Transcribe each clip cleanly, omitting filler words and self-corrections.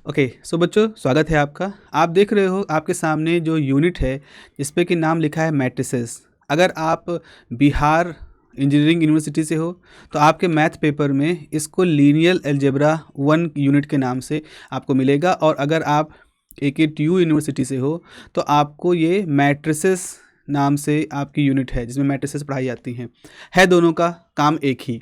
Okay so बच्चों, स्वागत है आपका। आप देख रहे हो आपके सामने जो यूनिट है जिस पे कि नाम लिखा है मैट्रिसेस। अगर आप बिहार इंजीनियरिंग यूनिवर्सिटी से हो तो आपके मैथ पेपर में इसको लीनियर अलजेब्रा 1 यूनिट के नाम से आपको मिलेगा, और अगर आप AKTU यूनिवर्सिटी से हो तो आपको ये मैट्रिसेस नाम से आपकी यूनिट है जिसमें मैट्रिसेस पढ़ाई जाती हैं। है दोनों का काम एक ही,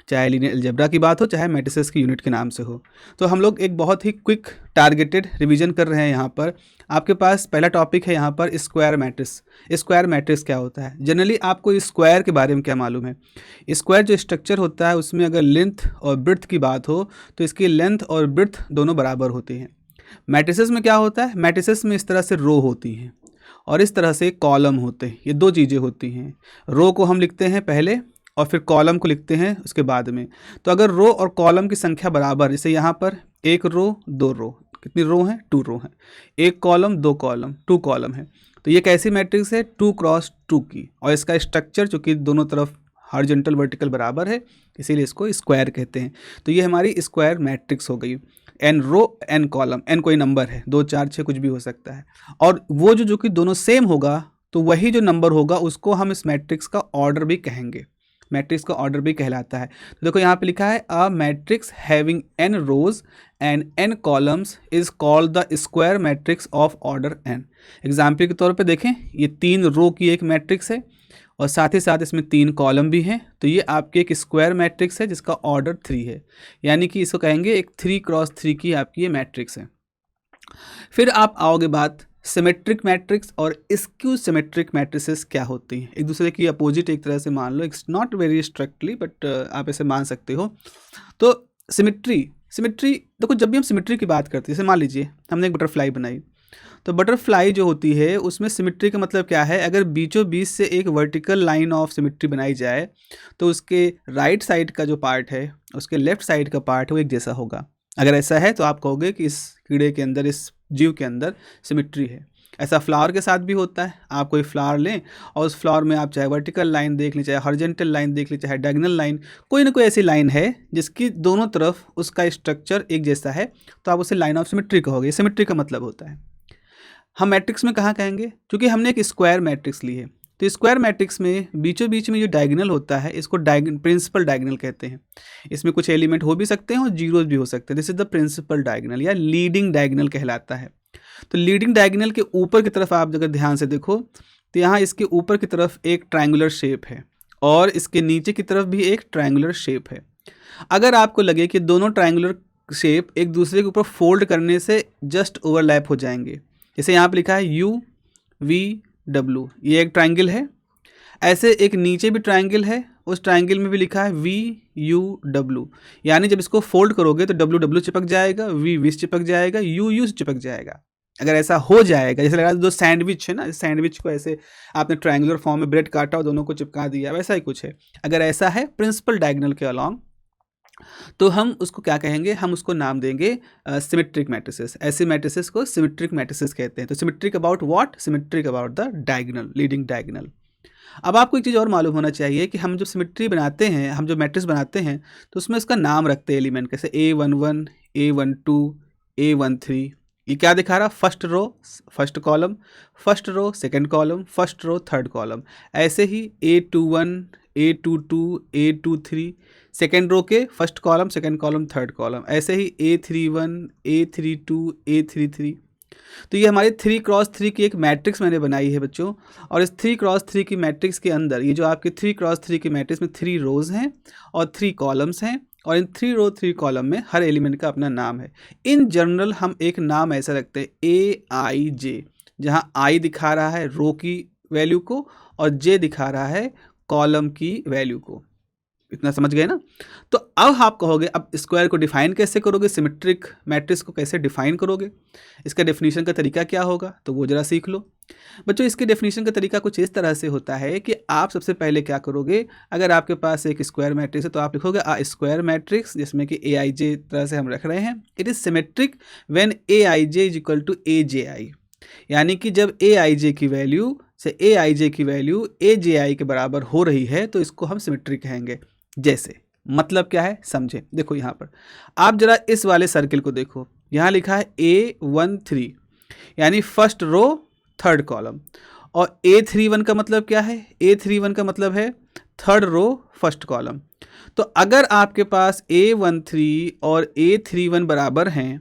चाहे लीनियर अलजेब्रा की बात हो चाहे मैट्रिसेस की यूनिट के नाम से हो। तो हम लोग एक बहुत ही क्विक टारगेटेड रिवीजन कर रहे हैं यहाँ पर। आपके पास पहला टॉपिक है यहाँ पर स्क्वायर मैट्रिक्स। स्क्वायर मैट्रिक्स क्या होता है? जनरली आपको स्क्वायर के बारे में क्या मालूम है? स्क्वायर जो स्ट्रक्चर होता है उसमें अगर लेंथ और ब्रेड्थ की बात हो तो इसकी लेंथ और ब्रेड्थ दोनों बराबर होती हैं। मैट्रिसेस में क्या होता है? मैट्रिसेस में इस तरह से रो होती हैं और इस तरह से कॉलम होते हैं। ये दो चीज़ें होती हैं। रो को हम लिखते हैं पहले और फिर कॉलम को लिखते हैं उसके बाद में। तो अगर रो और कॉलम की संख्या बराबर, जैसे यहाँ पर एक रो दो रो, कितनी रो हैं? 2 रो हैं। एक कॉलम दो कॉलम, 2 कॉलम है। तो ये कैसी मैट्रिक्स है? 2 क्रॉस 2 की। और इसका स्ट्रक्चर चूँकि दोनों तरफ हॉरिजॉन्टल वर्टिकल बराबर है इसीलिए इसको स्क्वायर कहते हैं। तो ये हमारी स्क्वायर मैट्रिक्स हो गई। एन रो एन कॉलम, एन कोई नंबर है, 2 4 6 कुछ भी हो सकता है। और वो जो कि दोनों सेम होगा तो वही जो नंबर होगा उसको हम इस मैट्रिक्स का ऑर्डर भी कहेंगे। मैट्रिक्स का ऑर्डर भी कहलाता है। तो देखो यहाँ पे लिखा है a matrix having n rows and n columns is called the square matrix of order n। Example के तौर पे देखें, ये 3 रो की एक मैट्रिक्स है और साथ ही साथ इसमें 3 कॉलम भी हैं। तो ये आपकी एक स्क्वायर मैट्रिक्स है जिसका ऑर्डर 3 है, यानी कि इसको कहेंगे एक 3 क्रॉस 3 की आपकी ये मैट्रिक्स है। फिर आप आओगे बात सिमेट्रिक मैट्रिक्स और स्क्यू सिमेट्रिक मैट्रिसेस क्या होती हैं। एक दूसरे की अपोजिट एक तरह से मान लो, it's not very strictly but आप ऐसे मान सकते हो। तो सिमेट्री देखो, जब भी हम सिमेट्री की बात करते हैं, जैसे मान लीजिए हमने एक बटरफ्लाई बनाई, तो बटरफ्लाई जो होती है उसमें सिमेट्री का मतलब क्या है? अगर बीचों बीच से एक वर्टिकल लाइन ऑफ सिमेट्री बनाई जाए तो उसके राइट साइड का जो पार्ट है उसके लेफ्ट साइड का पार्ट है वो एक जैसा होगा। अगर ऐसा है तो आप कहोगे कि इस कीड़े के अंदर, इस जीव के अंदर सिमेट्री है। ऐसा फ्लावर के साथ भी होता है। आप कोई फ्लावर लें और उस फ्लावर में आप चाहे वर्टिकल लाइन देख लें, चाहे हॉरिजॉन्टल लाइन देख लें, चाहे डायगोनल लाइन, कोई ना कोई ऐसी लाइन है जिसकी दोनों तरफ उसका स्ट्रक्चर एक जैसा है, तो आप उसे लाइन ऑफ सिमेट्री कहोगे। सिमेट्री का मतलब होता है। हम मैट्रिक्स में कहाँ कहेंगे? क्योंकि हमने एक स्क्वायर मैट्रिक्स ली है, तो स्क्वायर मैट्रिक्स में बीचों बीच में जो डायगोनल होता है इसको प्रिंसिपल डायगोनल कहते हैं। इसमें कुछ एलिमेंट हो भी सकते हैं और जीरोज भी हो सकते हैं। This is the principal diagonal या लीडिंग डायगोनल कहलाता है। तो लीडिंग डायगोनल के ऊपर की तरफ आप अगर ध्यान से देखो तो यहाँ इसके ऊपर की तरफ एक ट्रायंगुलर शेप है और इसके नीचे की तरफ भी एक ट्रायंगुलर शेप है। अगर आपको लगे कि दोनों ट्रायंगुलर शेप एक दूसरे के ऊपर फोल्ड करने से जस्ट ओवरलैप हो जाएंगे, जैसे यहाँ पे लिखा है UVW, ये एक ट्रायंगल है। ऐसे एक नीचे भी ट्रायंगल है, उस ट्रायंगल में भी लिखा है VUW, यानी जब इसको फोल्ड करोगे तो WW चिपक जाएगा, V चिपक जाएगा, U चिपक जाएगा। अगर ऐसा हो जाएगा, जैसे लगा दो सैंडविच है ना, सैंडविच को ऐसे आपने ट्रायंगुलर फॉर्म में ब्रेड काटा और दोनों को चिपका दिया, वैसा ही कुछ है। अगर ऐसा है प्रिंसिपल डायगोनल के अलॉन्ग, तो हम उसको क्या कहेंगे? हम उसको नाम देंगे सिमेट्रिक मैट्रिसेस। ऐसे मैट्रिसेस को सिमेट्रिक मैट्रिसेस कहते हैं। तो symmetric about what? Symmetric about the diagonal, leading diagonal. अब आपको एक चीज़ और मालूम होना चाहिए कि हम जब सिमेट्री बनाते हैं, हम जो मैट्रिक्स बनाते हैं तो उसमें उसका नाम रखते हैं एलिमेंट, कैसे A11, A12, A13। ये क्या दिखा रहा? First row first column, first row second column, first row third column. ऐसे ही A21, A22, A23 second row के first column, second column, third column. ऐसे ही A31, A32, A33। तो ये हमारी 3 क्रॉस 3 की एक मैट्रिक्स मैंने बनाई है बच्चों। और इस 3 क्रॉस 3 की मैट्रिक्स के अंदर ये जो आपकी 3 क्रॉस 3 की मैट्रिक्स में 3 रोज हैं और 3 कॉलम्स हैं, और इन 3 रो 3 कॉलम में हर एलिमेंट का अपना नाम है। इन जनरल हम एक नाम ऐसा रखते हैं AIJ, जहाँ I दिखा रहा है रो की वैल्यू को और J दिखा रहा है कॉलम की वैल्यू को। इतना समझ गए ना? तो अब आप कहोगे अब स्क्वायर को डिफाइन कैसे करोगे, सिमेट्रिक मैट्रिक्स को कैसे डिफाइन करोगे, इसका डेफिनेशन का तरीका क्या होगा, तो वो जरा सीख लो बच्चों। इसके डेफिनेशन का तरीका कुछ इस तरह से होता है कि आप सबसे पहले क्या करोगे, अगर आपके पास एक स्क्वायर मैट्रिक्स है तो आप लिखोगे अ स्क्वायर मैट्रिक्स, जिसमें कि AIJ तरह से हम रख रहे हैं। It is symmetric when AIJ is equal to AJI, यानी कि जब AIJ की वैल्यू से AIJ की वैल्यू AJI के बराबर हो रही है तो इसको हम सिमेट्रिक कहेंगे। जैसे मतलब क्या है समझे? देखो यहाँ पर आप जरा इस वाले सर्किल को देखो, यहाँ लिखा है A13 यानी फर्स्ट रो थर्ड कॉलम, और A31 का मतलब क्या है? A31 का मतलब है थर्ड रो फर्स्ट कॉलम। तो अगर आपके पास A13 और A31 बराबर हैं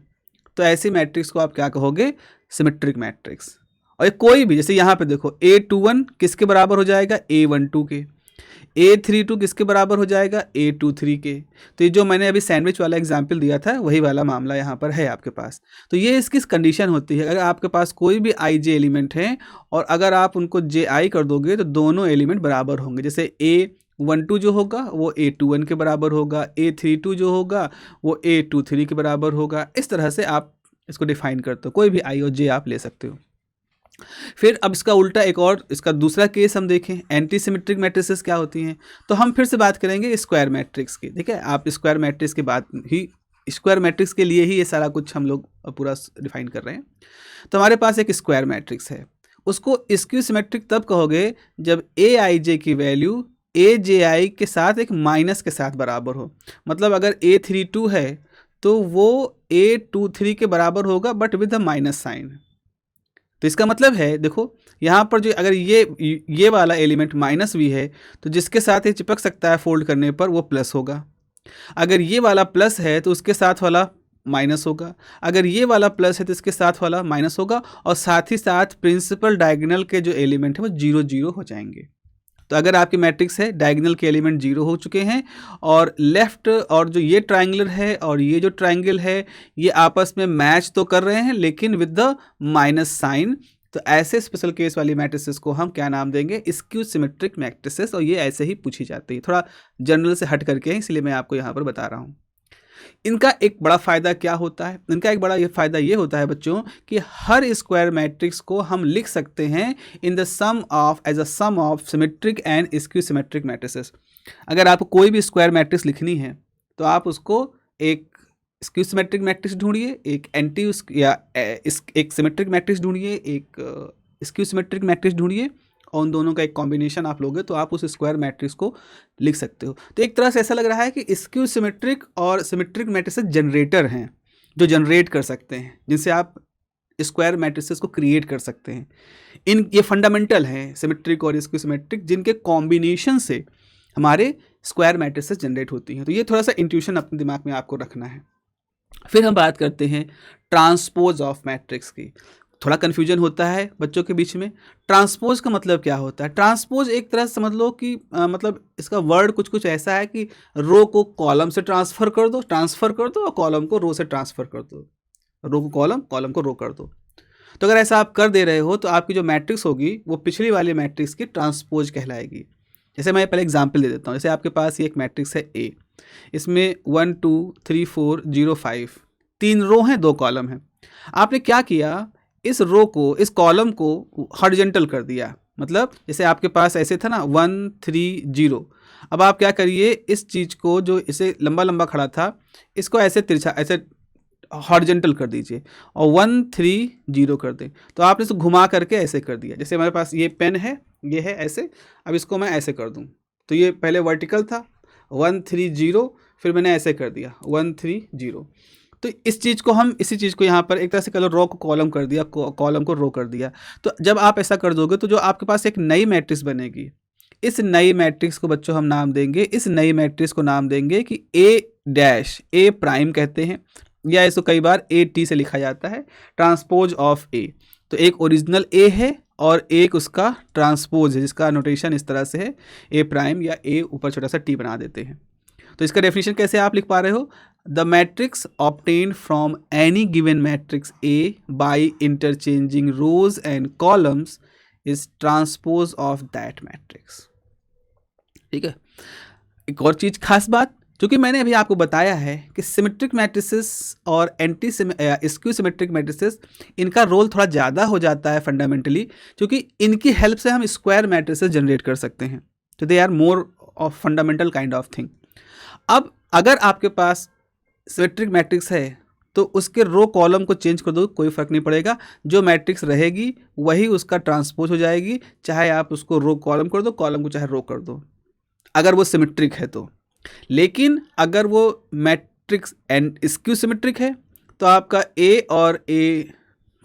तो ऐसी मैट्रिक्स को आप क्या कहोगे? Symmetric matrix. और ये कोई भी, जैसे यहाँ पे देखो A21 किसके बराबर हो जाएगा? A12 के। A32 किसके बराबर हो जाएगा? A23 के। तो ये जो मैंने अभी सैंडविच वाला एग्जाम्पल दिया था वही वाला मामला यहाँ पर है आपके पास। तो ये इसकी कंडीशन होती है, अगर आपके पास कोई भी आई जे एलिमेंट है और अगर आप उनको जे आई कर दोगे तो दोनों एलिमेंट बराबर होंगे। जैसे A12 जो होगा वो A21 के बराबर होगा, A32 जो होगा वो A23 के बराबर होगा। इस तरह से आप इसको डिफाइन करते हो, कोई भी आई और जे आप ले सकते हो। फिर अब इसका उल्टा एक और, इसका दूसरा केस हम देखें, एंटी सिमेट्रिक मैट्रिसेस क्या होती हैं। तो हम फिर से बात करेंगे स्क्वायर मैट्रिक्स की। ठीक है, आप स्क्वायर मैट्रिक्स के बाद ही, स्क्वायर मैट्रिक्स के लिए ही ये सारा कुछ हम लोग पूरा डिफाइन कर रहे हैं। तो हमारे पास एक स्क्वायर मैट्रिक्स है, उसको स्क्यू सिमेट्रिक तब कहोगे जब ए आई जे की वैल्यू ए जे आई के साथ एक माइनस के साथ बराबर हो। मतलब अगर A32 है तो वो A23 के बराबर होगा but with a minus sign. तो इसका मतलब है, देखो यहाँ पर जो अगर ये वाला एलिमेंट माइनस भी है तो जिसके साथ ये चिपक सकता है फोल्ड करने पर वो प्लस होगा। अगर ये वाला प्लस है तो उसके साथ वाला माइनस होगा। अगर ये वाला प्लस है तो इसके साथ वाला माइनस होगा, और साथ ही साथ प्रिंसिपल डायगोनल के जो एलिमेंट है वो 0 0 हो जाएंगे। तो अगर आपकी मैट्रिक्स है डायगोनल के एलिमेंट 0 हो चुके हैं और लेफ्ट और जो ये ट्राइंगल है और ये जो ट्राइंगल है ये आपस में मैच तो कर रहे हैं लेकिन विद द माइनस साइन, तो ऐसे स्पेशल केस वाली मैट्रिसेस को हम क्या नाम देंगे? Skew symmetric matrices. और ये ऐसे ही पूछी जाती है, थोड़ा जनरल से हट करके है, इसलिए मैं आपको यहाँ पर बता रहा हूँ। इनका एक बड़ा फ़ायदा क्या होता है? इनका एक बड़ा फ़ायदा ये होता है बच्चों कि हर स्क्वायर मैट्रिक्स को हम लिख सकते हैं in the sum of, as a sum of symmetric and skew symmetric matrices. अगर आपको कोई भी स्क्वायर मैट्रिक्स लिखनी है तो आप उसको एक स्क्यू सिमेट्रिक मैट्रिक्स ढूंढिए, एक एंटी या एक सिमेट्रिक मैट्रिक्स ढूंढिए, एक स्क्यू सिमेट्रिक मैट्रिक्स ढूंढिए, और उन दोनों का एक कॉम्बिनेशन आप लोगे तो आप उस स्क्वायर मैट्रिक्स को लिख सकते हो। तो एक तरह से ऐसा लग रहा है कि स्क्यू सिमेट्रिक और सिमेट्रिक मैट्रिसेस जनरेटर हैं जो जनरेट कर सकते हैं, जिनसे आप स्क्वायर मैट्रिसेस को क्रिएट कर सकते हैं। ये फंडामेंटल हैं सिमेट्रिक और स्क्यू सिमेट्रिक, जिनके कॉम्बिनेशन से हमारे स्क्वायर मैट्रिसेस जनरेट होती हैं। तो ये थोड़ा सा इंट्यूशन अपने दिमाग में आपको रखना है। फिर हम बात करते हैं ट्रांसपोज ऑफ मैट्रिक्स की। थोड़ा कन्फ्यूजन होता है बच्चों के बीच में। ट्रांसपोज का मतलब क्या होता है? ट्रांसपोज एक तरह से समझ लो कि मतलब इसका वर्ड कुछ ऐसा है कि रो को कॉलम से ट्रांसफ़र कर दो और कॉलम को रो से ट्रांसफ़र कर दो, रो को कॉलम को रो कर दो। तो अगर ऐसा आप कर दे रहे हो तो आपकी जो मैट्रिक्स होगी वो पिछली वाली मैट्रिक्स की ट्रांसपोज कहलाएगी। जैसे मैं पहले एग्जाम्पल दे देता हूँ। जैसे आपके पास ये एक मैट्रिक्स है ए, इसमें 1 2 3 4 0 5 3 रो हैं 2 कॉलम हैं। आपने क्या किया, इस रो को, इस कॉलम को हॉरिजॉन्टल कर दिया। मतलब जैसे आपके पास ऐसे था ना 1 3 0, अब आप क्या करिए, इस चीज़ को जो इसे लंबा लंबा खड़ा था इसको ऐसे तिरछा, ऐसे हॉरिजॉन्टल कर दीजिए और 1 3 0 कर दें। तो आपने इसको घुमा करके ऐसे कर दिया। जैसे हमारे पास ये पेन है, ये है ऐसे, अब इसको मैं ऐसे कर दूं तो ये पहले वर्टिकल था 1 3 0, फिर मैंने ऐसे कर दिया 1 3 0। तो इस चीज़ को हम, इसी चीज़ को यहाँ पर एक तरह से कह लो रो को कॉलम कर दिया, कॉलम को रो कर दिया। तो जब आप ऐसा कर दोगे तो जो आपके पास एक नई मैट्रिक्स बनेगी, इस नई मैट्रिक्स को बच्चों हम नाम देंगे, इस नई मैट्रिक्स को नाम देंगे कि ए प्राइम कहते हैं, या इसको कई बार A T से लिखा जाता है, ट्रांसपोज ऑफ ए। तो एक ओरिजिनल ए है और एक उसका ट्रांसपोज है जिसका नोटेशन इस तरह से है ए प्राइम, या ए ऊपर छोटा सा टी बना देते हैं। तो इसका डेफिनेशन कैसे आप लिख पा रहे हो? The matrix obtained from any given matrix A by interchanging rows and columns is transpose of that matrix. ठीक है, एक और चीज़ खास बात, क्योंकि मैंने अभी आपको बताया है कि सिमेट्रिक मैट्रिसेस और एंटी स्क्यू सिमेट्रिक मैट्रिसेस, इनका रोल थोड़ा ज़्यादा हो जाता है फंडामेंटली, क्योंकि इनकी हेल्प से हम स्क्वायर मैट्रिसेस जनरेट कर सकते हैं। तो they are more of fundamental kind of thing. अब अगर आपके पास सिमेट्रिक मैट्रिक्स है तो उसके रो कॉलम को चेंज कर दो, कोई फ़र्क नहीं पड़ेगा, जो मैट्रिक्स रहेगी वही उसका ट्रांसपोज हो जाएगी, चाहे आप उसको रो कॉलम कर दो, कॉलम को चाहे रो कर दो, अगर वो सिमेट्रिक है तो। लेकिन अगर वो मैट्रिक्स एंड स्क्यू सिमेट्रिक है तो आपका ए और ए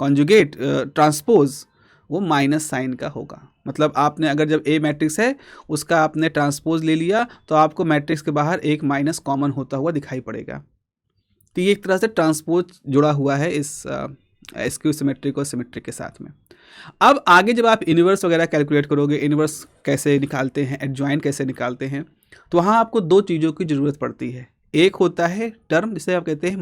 कॉन्जुगेट ट्रांसपोज वो माइनस साइन का होगा। मतलब आपने अगर जब ए मैट्रिक्स है उसका आपने ट्रांसपोज ले लिया तो आपको मैट्रिक्स के बाहर एक माइनस कॉमन होता हुआ दिखाई पड़ेगा। तो ये एक तरह से ट्रांसपोज जुड़ा हुआ है इस स्क्यू सिमेट्रिक और सिमेट्रिक के साथ में। अब आगे जब आप इन्वर्स वगैरह कैलकुलेट करोगे, इन्वर्स कैसे निकालते हैं, एडजॉइंट कैसे निकालते हैं, तो वहाँ आपको दो चीज़ों की ज़रूरत पड़ती है। एक होता है टर्म जिसे आप कहते हैं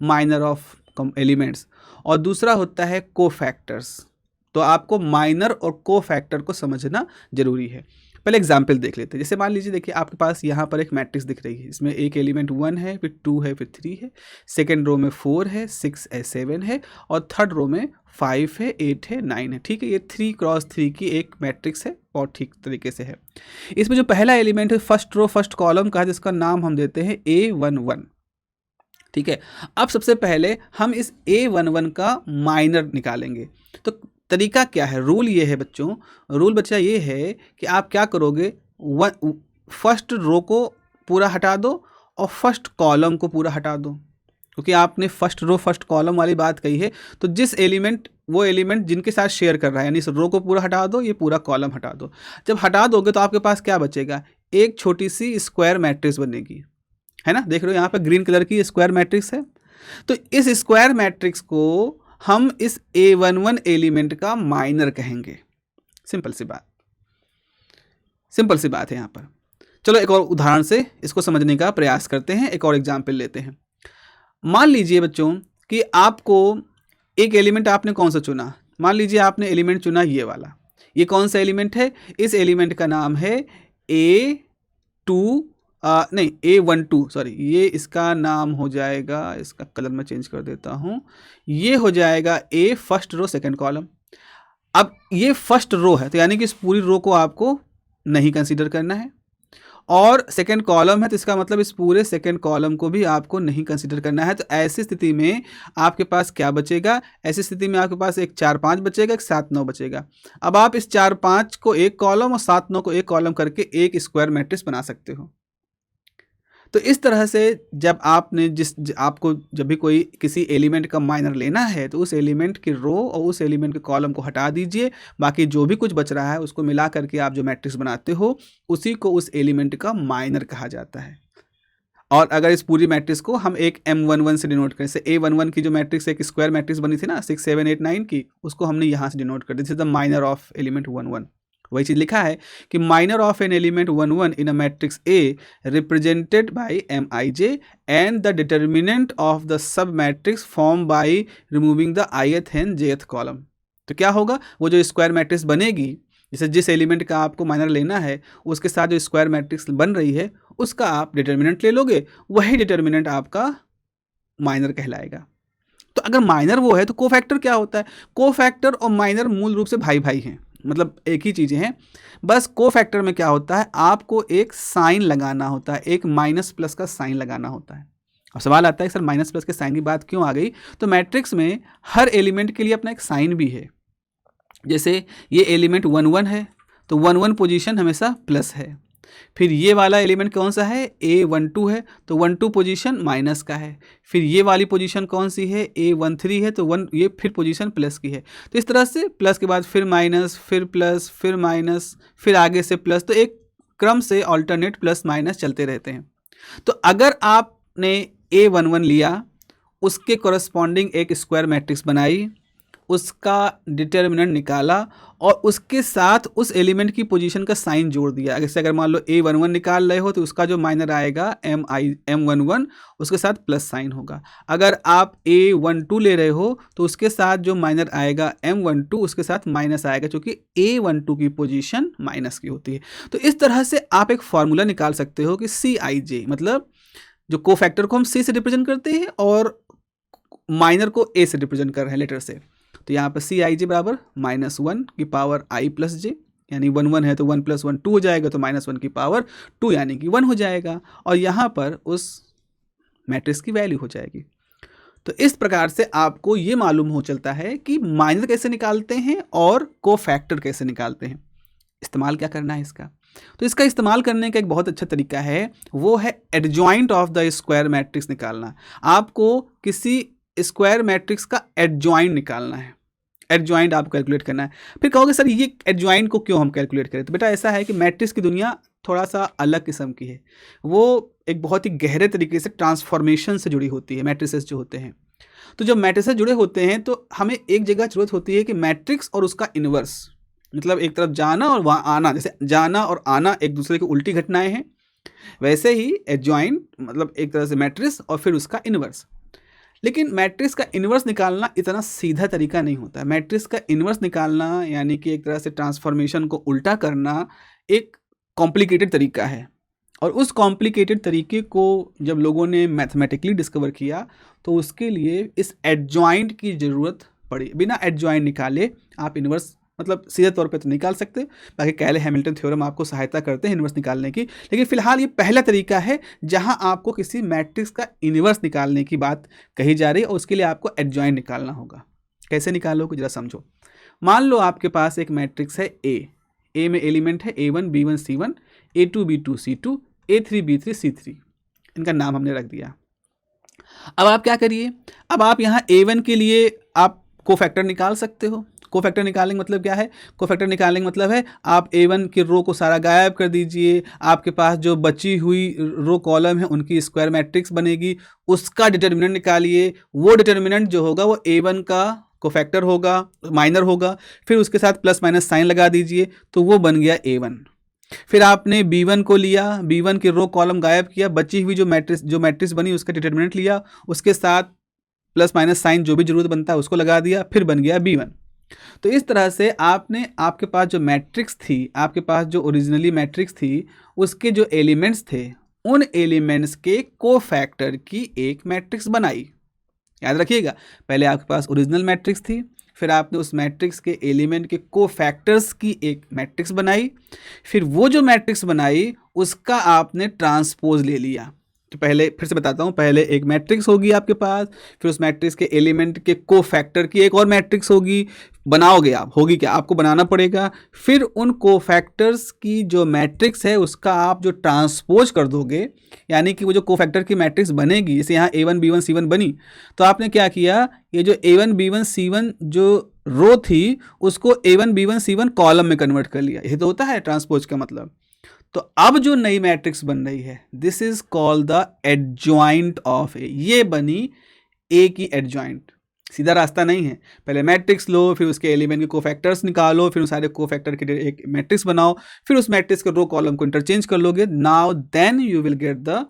माइनर ऑफ एलिमेंट्स, और दूसरा होता है कोफैक्टर्स। तो आपको माइनर और कोफैक्टर को समझना जरूरी है। पहले एग्जाम्पल देख लेते हैं। जैसे मान लीजिए, देखिए आपके पास यहाँ पर एक मैट्रिक्स दिख रही है, इसमें एक एलिमेंट 1 है, फिर 2 है, फिर 3 है, सेकेंड रो में 4 है, 6 है, 7 है, और थर्ड रो में 5 है, 8 है, 9 है। ठीक है, ये 3x3 की एक मैट्रिक्स है और ठीक तरीके से है। इसमें जो पहला एलिमेंट है फर्स्ट रो फर्स्ट कॉलम का है, जिसका नाम हम देते हैं A11। ठीक है, अब सबसे पहले हम इस A11 का माइनर निकालेंगे। तो तरीका क्या है, रूल ये है बच्चों, रूल बच्चा ये है कि आप क्या करोगे, फर्स्ट रो को पूरा हटा दो और फर्स्ट कॉलम को पूरा हटा दो, क्योंकि आपने फर्स्ट रो फर्स्ट कॉलम वाली बात कही है। तो जिस एलिमेंट वो एलिमेंट जिनके साथ शेयर कर रहा है, यानी इस रो को पूरा हटा दो, ये पूरा कॉलम हटा दो। जब हटा दोगे तो आपके पास क्या बचेगा, एक छोटी सी स्क्वायर मैट्रिक्स बनेगी, है ना। देख रहे हो यहाँ पे ग्रीन कलर की स्क्वायर मैट्रिक्स है। तो इस स्क्वायर मैट्रिक्स को हम इस A11 एलिमेंट का माइनर कहेंगे। सिंपल सी बात है यहाँ पर। चलो एक और उदाहरण से इसको समझने का प्रयास करते हैं, एक और एग्जाम्पल लेते हैं। मान लीजिए बच्चों कि आपको एक एलिमेंट आपने कौन सा चुना, मान लीजिए आपने एलिमेंट चुना ये वाला। ये कौन सा एलिमेंट है, इस एलिमेंट का नाम है A12, सॉरी, ये इसका नाम हो जाएगा, इसका कलर मैं चेंज कर देता हूँ, ये हो जाएगा A first row second column. अब ये फर्स्ट रो है तो यानी कि इस पूरी रो को आपको नहीं कंसीडर करना है, और सेकंड कॉलम है तो इसका मतलब इस पूरे सेकंड कॉलम को भी आपको नहीं कंसीडर करना है। तो ऐसी स्थिति में आपके पास क्या बचेगा, ऐसी स्थिति में आपके पास एक 4 5 बचेगा, एक 7 9 बचेगा। अब आप इस 4 5 को एक कॉलम और 7 9 को एक कॉलम करके एक स्क्वायर मैट्रिक्स बना सकते हो। तो इस तरह से जब आपने आपको जब भी कोई किसी एलिमेंट का माइनर लेना है तो उस एलिमेंट की रो और उस एलिमेंट के कॉलम को हटा दीजिए, बाकी जो भी कुछ बच रहा है उसको मिला करके आप जो मैट्रिक्स बनाते हो उसी को उस एलिमेंट का माइनर कहा जाता है। और अगर इस पूरी मैट्रिक्स को हम एक M11 से डिनोट करें, जैसे A11 की जो मैट्रिक्स एक स्क्वायर मैट्रिक्स बनी थी ना 6 7 8 9 की, उसको हमने यहाँ से डिनोट कर दी, this is the minor of element 11। वही चीज़ लिखा है कि minor of an element 11 in a matrix A represented by Mij and the determinant of the sub matrix form by removing the ith and jth column. तो क्या होगा, वो जो स्क्वायर मैट्रिक्स बनेगी, जैसे जिस एलिमेंट का आपको माइनर लेना है उसके साथ जो स्क्वायर मैट्रिक्स बन रही है उसका आप डिटर्मिनेंट ले लोगे, वही डिटर्मिनेंट आपका माइनर कहलाएगा। तो अगर माइनर वो है तो कोफैक्टर क्या होता है, कोफैक्टर और माइनर मूल रूप से भाई भाई हैं, मतलब एक ही चीज़ें हैं। बस कोफैक्टर में क्या होता है, आपको एक साइन लगाना होता है, एक माइनस प्लस का साइन लगाना होता है। अब सवाल आता है सर माइनस प्लस के साइन की बात क्यों आ गई, तो मैट्रिक्स में हर एलिमेंट के लिए अपना एक साइन भी है। जैसे ये एलिमेंट 1 1 है तो 1 1 पोजीशन हमेशा प्लस है। फिर ये वाला एलिमेंट कौन सा है, A12 है तो 1 2 पोजीशन माइनस का है। फिर ये वाली पोजीशन कौन सी है, A13 है तो 1 ये फिर पोजीशन प्लस की है। तो इस तरह से प्लस के बाद फिर माइनस, फिर प्लस, फिर माइनस, फिर आगे से प्लस, तो एक क्रम से ऑल्टरनेट प्लस माइनस चलते रहते हैं। तो अगर आपने A11 लिया, उसके कोरस्पॉन्डिंग एक स्क्वायर मैट्रिक्स बनाई, उसका डिटर्मिनेंट निकाला और उसके साथ उस एलिमेंट की पोजीशन का साइन जोड़ दिया। जैसे अगर मान लो A11 निकाल रहे हो तो उसका जो माइनर आएगा M11 उसके साथ प्लस साइन होगा। अगर आप A12 ले रहे हो तो उसके साथ जो माइनर आएगा M12 उसके साथ माइनस आएगा, क्योंकि A12 की पोजीशन माइनस की होती है। तो इस तरह से आप एक फॉर्मूला निकाल सकते हो कि Cij, मतलब जो कोफैक्टर को हम C से रिप्रेजेंट करते हैं और माइनर को A से रिप्रेजेंट कर रहे हैं लेटर से। तो यहाँ पर Cij बराबर -1 की पावर i प्लस जे, यानी 1 1 है तो 1 + 1 2 हो जाएगा, तो -1 की पावर 2 यानी कि 1 हो जाएगा, और यहाँ पर उस मैट्रिक्स की वैल्यू हो जाएगी। तो इस प्रकार से आपको ये मालूम हो चलता है कि माइनर कैसे निकालते हैं और कोफैक्टर कैसे निकालते हैं। इस्तेमाल क्या करना है इसका, तो इसका इस्तेमाल करने का एक बहुत अच्छा तरीका है, वो है adjoint of the square matrix निकालना। आपको किसी स्क्वायर मैट्रिक्स का एडजॉइंट निकालना है, एडजॉइंट आपको कैलकुलेट करना है। फिर कहोगे सर ये एडजॉइंट को क्यों हम कैलकुलेट करें? तो बेटा ऐसा है कि मैट्रिक्स की दुनिया थोड़ा सा अलग किस्म की है, वो एक बहुत ही गहरे तरीके से ट्रांसफॉर्मेशन से जुड़ी होती है मैट्रिसेस जो होते हैं। तो जब मैट्रिसेस जुड़े होते हैं तो हमें एक जगह ज़रूरत होती है कि मैट्रिक्स और उसका इन्वर्स, मतलब एक तरफ जाना और वहाँ आना, जैसे जाना और आना एक दूसरे की उल्टी घटनाएं हैं, वैसे ही एडजॉइंट मतलब एक तरह से मैट्रिक्स और फिर उसका इन्वर्स। लेकिन मैट्रिक्स का इन्वर्स निकालना इतना सीधा तरीका नहीं होता है। मैट्रिक्स का इन्वर्स निकालना यानी कि एक तरह से ट्रांसफॉर्मेशन को उल्टा करना एक कॉम्प्लिकेटेड तरीका है, और उस कॉम्प्लिकेटेड तरीके को जब लोगों ने मैथमेटिकली डिस्कवर किया तो उसके लिए इस एडजॉइंट की ज़रूरत पड़ी। बिना एडजॉइंट निकाले आप इन्वर्स मतलब सीधे तौर पे तो निकाल सकते, बाकी कैले हैमिल्टन थ्योरम आपको सहायता करते हैं इन्वर्स निकालने की, लेकिन फिलहाल ये पहला तरीका है जहां आपको किसी मैट्रिक्स का इन्वर्स निकालने की बात कही जा रही है, और उसके लिए आपको एडजॉइंट निकालना होगा। कैसे निकालोगे जरा समझो। मान लो आपके पास एक मैट्रिक्स है ए में एलिमेंट है A1 B1 C1, A2 B2 C2, A3 B3 C3, इनका नाम हमने रख दिया। अब आप क्या करिए, अब आप यहाँ A1 के लिए आप कोफैक्टर निकाल सकते हो। कोफैक्टर निकालने का मतलब क्या है? कोफैक्टर निकालने का मतलब है आप A1 के रो को सारा गायब कर दीजिए, आपके पास जो बची हुई रो कॉलम है उनकी स्क्वायर मैट्रिक्स बनेगी, उसका डिटर्मिनेंट निकालिए। वो डिटर्मिनेंट जो होगा वो A1 का कोफैक्टर होगा, माइनर होगा, फिर उसके साथ प्लस माइनस साइन लगा दीजिए तो वो बन गया A1। फिर आपने B1 को लिया, B1 के रो कॉलम गायब किया, बची हुई जो मैट्रिक्स बनी उसका डिटर्मिनेंट लिया, उसके साथ प्लस माइनस साइन जो भी जरूरत बनता है उसको लगा दिया, फिर बन गया B1। तो इस तरह से आपने आपके पास जो मैट्रिक्स थी, आपके पास जो ओरिजिनली मैट्रिक्स थी, उसके जो एलिमेंट्स थे उन एलिमेंट्स के कोफैक्टर की एक मैट्रिक्स बनाई। याद रखिएगा, पहले आपके पास ओरिजिनल मैट्रिक्स थी, फिर आपने उस मैट्रिक्स के एलिमेंट के कोफैक्टर्स की एक मैट्रिक्स बनाई, फिर वो जो मैट्रिक्स बनाई उसका आपने ट्रांसपोज ले लिया। तो पहले फिर से बताता हूँ, पहले एक मैट्रिक्स होगी आपके पास, फिर उस मैट्रिक्स के एलिमेंट के कोफैक्टर की एक और मैट्रिक्स होगी, बनाओगे आप, होगी क्या, आपको बनाना पड़ेगा। फिर उन कोफैक्टर्स की जो मैट्रिक्स है उसका आप जो ट्रांसपोज कर दोगे, यानी कि वो जो कोफैक्टर की मैट्रिक्स बनेगी, जैसे यहाँ A1 B1 C1 बनी, तो आपने क्या किया, ये जो A1 B1 C1 जो रो थी उसको A1 B1 C1 कॉलम में कन्वर्ट कर लिया। यही तो होता है ट्रांसपोज का मतलब। तो अब जो नई मैट्रिक्स बन रही है, this is called the adjoint of A. ये बनी ए की एडजॉइंट। सीधा रास्ता नहीं है, पहले मैट्रिक्स लो, फिर उसके एलिमेंट के कोफैक्टर्स निकालो, फिर उस सारे कोफैक्टर के एक मैट्रिक्स बनाओ, फिर उस मैट्रिक्स के रो कॉलम को इंटरचेंज कर लोगे, now then you will get the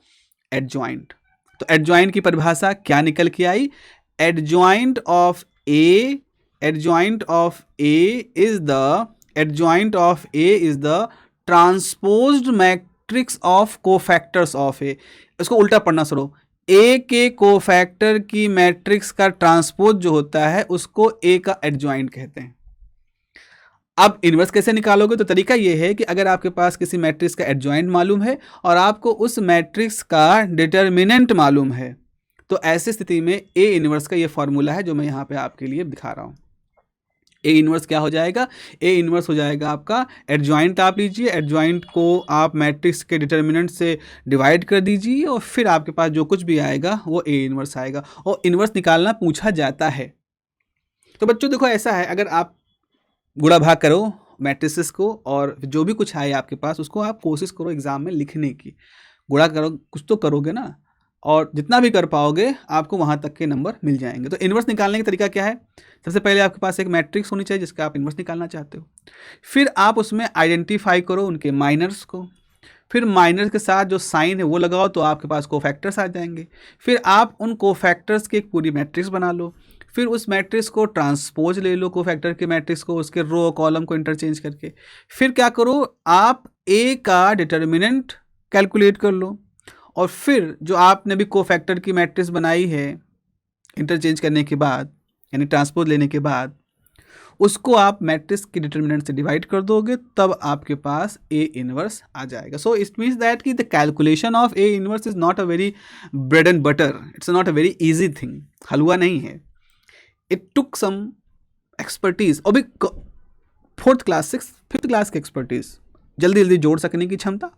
adjoint. तो एडजॉइंट की परिभाषा क्या निकल के आई? Adjoint of A, adjoint of A is the transposed matrix of cofactors of A. इसको उल्टा पढ़ना शुरू, ए के कोफैक्टर की मैट्रिक्स का ट्रांसपोज जो होता है उसको ए का एडजॉइंट कहते हैं। अब इन्वर्स कैसे निकालोगे? तो तरीका ये है कि अगर आपके पास किसी मैट्रिक्स का एडजॉइंट मालूम है और आपको उस मैट्रिक्स का डिटर्मिनेंट मालूम है, तो ऐसी स्थिति में ए इन्वर्स का ये फॉर्मूला है जो मैं यहाँ पे आपके लिए दिखा रहा हूँ। ए इन्वर्स क्या हो जाएगा? ए इन्वर्स हो जाएगा आपका एडजॉइंट। आप लीजिए, एडजॉइंट को आप मैट्रिक्स के डिटर्मिनेंट से डिवाइड कर दीजिए और फिर आपके पास जो कुछ भी आएगा वो ए इन्वर्स आएगा, और इन्वर्स निकालना पूछा जाता है। तो बच्चों देखो ऐसा है, अगर आप गुणा भाग करो मैट्रिसेस को और जो भी कुछ आए आपके पास उसको आप कोशिश करो एग्जाम में लिखने की। गुणा करो, कुछ तो करोगे ना, और जितना भी कर पाओगे आपको वहाँ तक के नंबर मिल जाएंगे। तो इन्वर्स निकालने का तरीका क्या है? सबसे पहले आपके पास एक मैट्रिक्स होनी चाहिए जिसका आप इन्वर्स निकालना चाहते हो, फिर आप उसमें आइडेंटिफाई करो उनके माइनर्स को, फिर माइनर्स के साथ जो साइन है वो लगाओ तो आपके पास कोफैक्टर्स आ जाएंगे, फिर आप उन कोफैक्टर्स की एक पूरी मैट्रिक्स बना लो, फिर उस मैट्रिक्स को ट्रांसपोज ले लो, कोफैक्टर के मैट्रिक्स को, उसके रो कॉलम को इंटरचेंज करके, फिर क्या करो, आप ए का डिटर्मिनेंट कैलकुलेट कर लो, और फिर जो आपने भी कोफैक्टर की मैट्रिक्स बनाई है इंटरचेंज करने के बाद, यानी ट्रांसपोज लेने के बाद, उसको आप मैट्रिक्स के डिटर्मिनेंट से डिवाइड कर दोगे, तब आपके पास ए इनवर्स आ जाएगा। सो इट मीन्स दैट कि the calculation of A inverse is not a very bread and butter, it's not a very easy thing, हलवा नहीं है। इट टुक सम एक्सपर्टीज, और भी 4th class 6th 5th class की expertise, जल्दी जल्दी जोड़ सकने की क्षमता,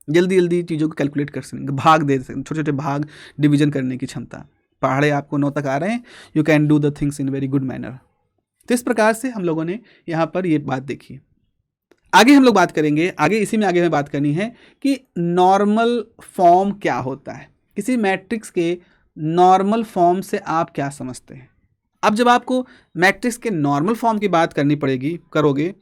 जल्दी जल्दी चीज़ों को कैलकुलेट कर सकने, भाग दे सकते, छोटे छोटे भाग डिवीजन करने की क्षमता, पढ़े आपको 9 तक आ रहे हैं, you can do the things in very good manner. तो इस प्रकार से हम लोगों ने यहाँ पर ये बात देखी। आगे हम लोग बात करेंगे, आगे इसी में आगे हमें बात करनी है कि नॉर्मल फॉर्म क्या होता है। किसी मैट्रिक्स के नॉर्मल फॉर्म से आप क्या समझते हैं। अब जब आपको मैट्रिक्स के नॉर्मल फॉर्म की बात करनी पड़ेगी, करोगे,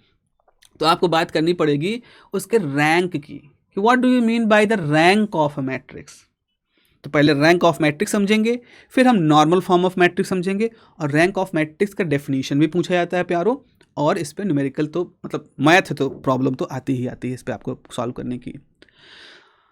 तो आपको बात करनी पड़ेगी उसके रैंक की, कि what do you mean by the rank of a matrix. तो पहले रैंक ऑफ मैट्रिक्स समझेंगे, फिर हम नॉर्मल फॉर्म ऑफ मैट्रिक्स समझेंगे, और रैंक ऑफ मैट्रिक्स का डेफिनेशन भी पूछा जाता है प्यारो, और इस पे न्यूमेरिकल तो मतलब मैथ तो प्रॉब्लम तो आती ही आती है इस पे आपको सॉल्व करने की।